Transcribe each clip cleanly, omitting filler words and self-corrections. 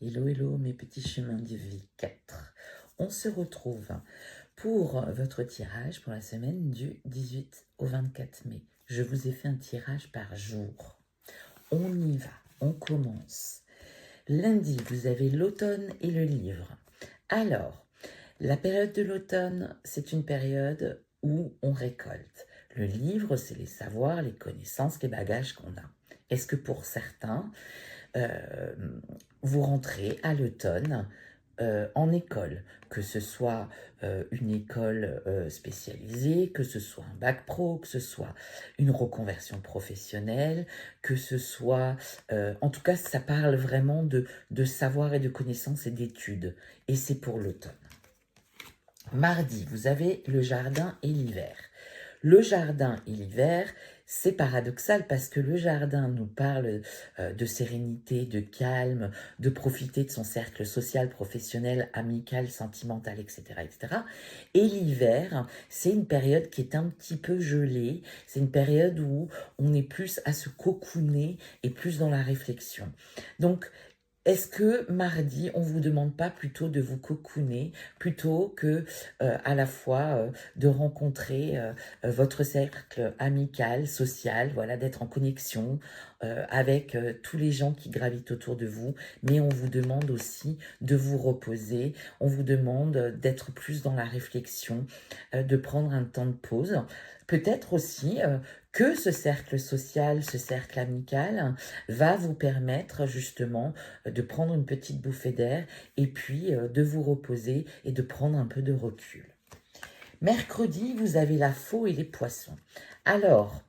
Hello, hello, mes petits chemins de vie 4. On se retrouve pour votre tirage pour la semaine du 18 au 24 mai. Je vous ai fait un tirage par jour. On y va, on commence. Lundi, vous avez l'automne et le livre. Alors, la période de l'automne, c'est une période où on récolte. Le livre, c'est les savoirs, les connaissances, les bagages qu'on a. Est-ce que pour certains, vous rentrez à l'automne en école, que ce soit une école spécialisée, que ce soit un bac pro, que ce soit une reconversion professionnelle, que ce soit... en tout cas, ça parle vraiment de savoir et de connaissances et d'études. Et c'est pour l'automne. Mardi, vous avez le jardin et l'hiver. Le jardin et l'hiver, c'est paradoxal parce que le jardin nous parle de sérénité, de calme, de profiter de son cercle social, professionnel, amical, sentimental, etc., etc. Et l'hiver, c'est une période qui est un petit peu gelée. C'est une période où on est plus à se cocooner et plus dans la réflexion. Donc, est-ce que mardi, on vous demande pas plutôt de vous cocooner plutôt que à la fois de rencontrer votre cercle amical, social, voilà, d'être en connexion avec tous les gens qui gravitent autour de vous, mais on vous demande aussi de vous reposer, on vous demande d'être plus dans la réflexion, de prendre un temps de pause. Peut-être aussi que ce cercle social, ce cercle amical va vous permettre justement de prendre une petite bouffée d'air et puis de vous reposer et de prendre un peu de recul. Mercredi, vous avez la faux et les poissons. Alors,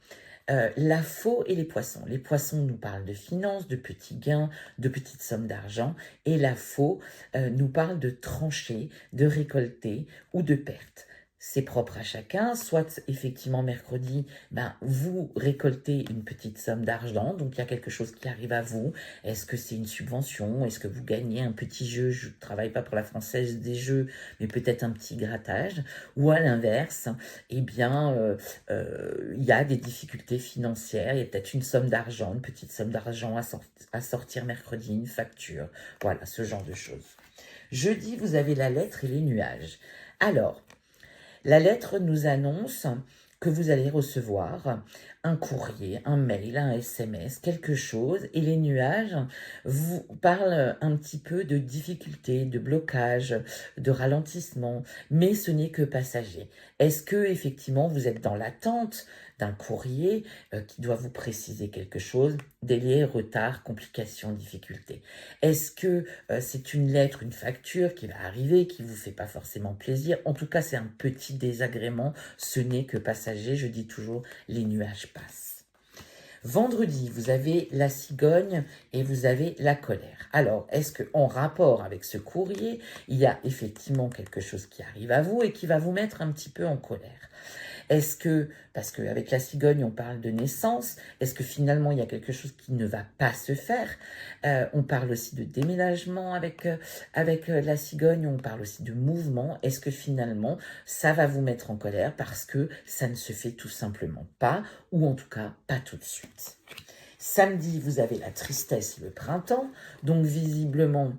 la faux et les poissons. Les poissons nous parlent de finances, de petits gains, de petites sommes d'argent. Et la faux nous parle de trancher, de récolter ou de pertes. C'est propre à chacun, soit effectivement mercredi, vous récoltez une petite somme d'argent, donc il y a quelque chose qui arrive à vous. Est-ce que c'est une subvention? Est-ce que vous gagnez un petit jeu? Je ne travaille pas pour la Française des Jeux, mais peut-être un petit grattage. Ou à l'inverse, eh bien, il y a des difficultés financières, il y a peut-être une somme d'argent, une petite somme d'argent à sortir mercredi, une facture, voilà, ce genre de choses. Jeudi, vous avez la lettre et les nuages. Alors, la lettre nous annonce que vous allez recevoir un courrier, un mail, un SMS, quelque chose, et les nuages vous parlent un petit peu de difficultés, de blocage, de ralentissement, mais ce n'est que passager. Est-ce que effectivement vous êtes dans l'attente d'un courrier qui doit vous préciser quelque chose, délai, retard, complications, difficultés? Est-ce que c'est une lettre, une facture qui va arriver, qui vous fait pas forcément plaisir? En tout cas, c'est un petit désagrément, ce n'est que passager, je dis toujours, les nuages passent. Vendredi, vous avez la cigogne et vous avez la colère. Alors, est-ce qu'en rapport avec ce courrier, il y a effectivement quelque chose qui arrive à vous et qui va vous mettre un petit peu en colère? Est-ce que, parce qu'avec la cigogne, on parle de naissance, est-ce que finalement, il y a quelque chose qui ne va pas se faire? On parle aussi de déménagement avec la cigogne, on parle aussi de mouvement. Est-ce que finalement, ça va vous mettre en colère parce que ça ne se fait tout simplement pas, ou en tout cas, pas tout de suite? Samedi, vous avez la tristesse et le printemps, donc visiblement,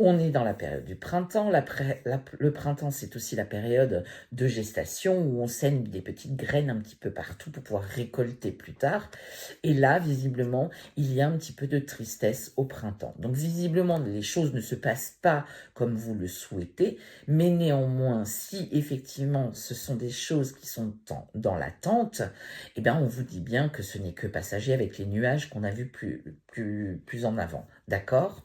on est dans la période du printemps. Le printemps, c'est aussi la période de gestation où on sème des petites graines un petit peu partout pour pouvoir récolter plus tard. Et là, visiblement, il y a un petit peu de tristesse au printemps. Donc, visiblement, les choses ne se passent pas comme vous le souhaitez, mais néanmoins, si effectivement ce sont des choses qui sont dans l'attente, eh bien, on vous dit bien que ce n'est que passager avec les nuages qu'on a vus plus en avant. D'accord ?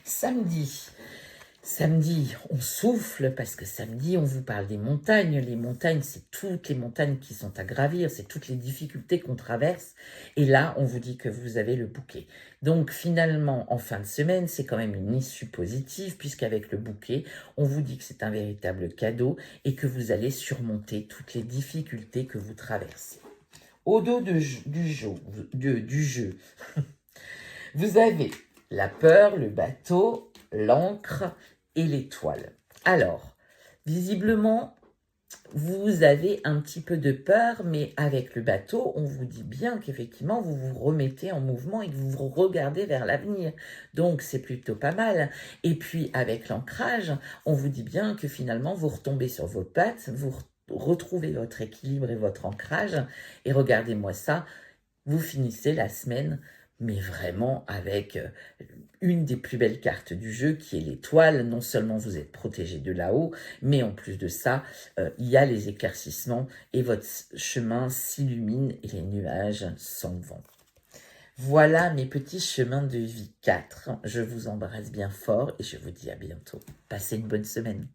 Samedi, on souffle parce que samedi, on vous parle des montagnes. Les montagnes, c'est toutes les montagnes qui sont à gravir, c'est toutes les difficultés qu'on traverse. Et là, on vous dit que vous avez le bouquet. Donc finalement, en fin de semaine, c'est quand même une issue positive puisqu'avec le bouquet, on vous dit que c'est un véritable cadeau et que vous allez surmonter toutes les difficultés que vous traversez. Au dos du jeu, vous avez la peur, le bateau, l'encre et l'étoile. Alors, visiblement, vous avez un petit peu de peur, mais avec le bateau, on vous dit bien qu'effectivement, vous vous remettez en mouvement et que vous vous regardez vers l'avenir. Donc, c'est plutôt pas mal. Et puis, avec l'ancrage, on vous dit bien que finalement, vous retombez sur vos pattes, vous retrouvez votre équilibre et votre ancrage. Et regardez-moi ça, vous finissez la semaine, mais vraiment avec une des plus belles cartes du jeu qui est l'étoile. Non seulement vous êtes protégé de là-haut, mais en plus de ça, il y a les éclaircissements et votre chemin s'illumine et les nuages s'en vont. Voilà mes petits chemins de vie 4. Je vous embrasse bien fort et je vous dis à bientôt. Passez une bonne semaine.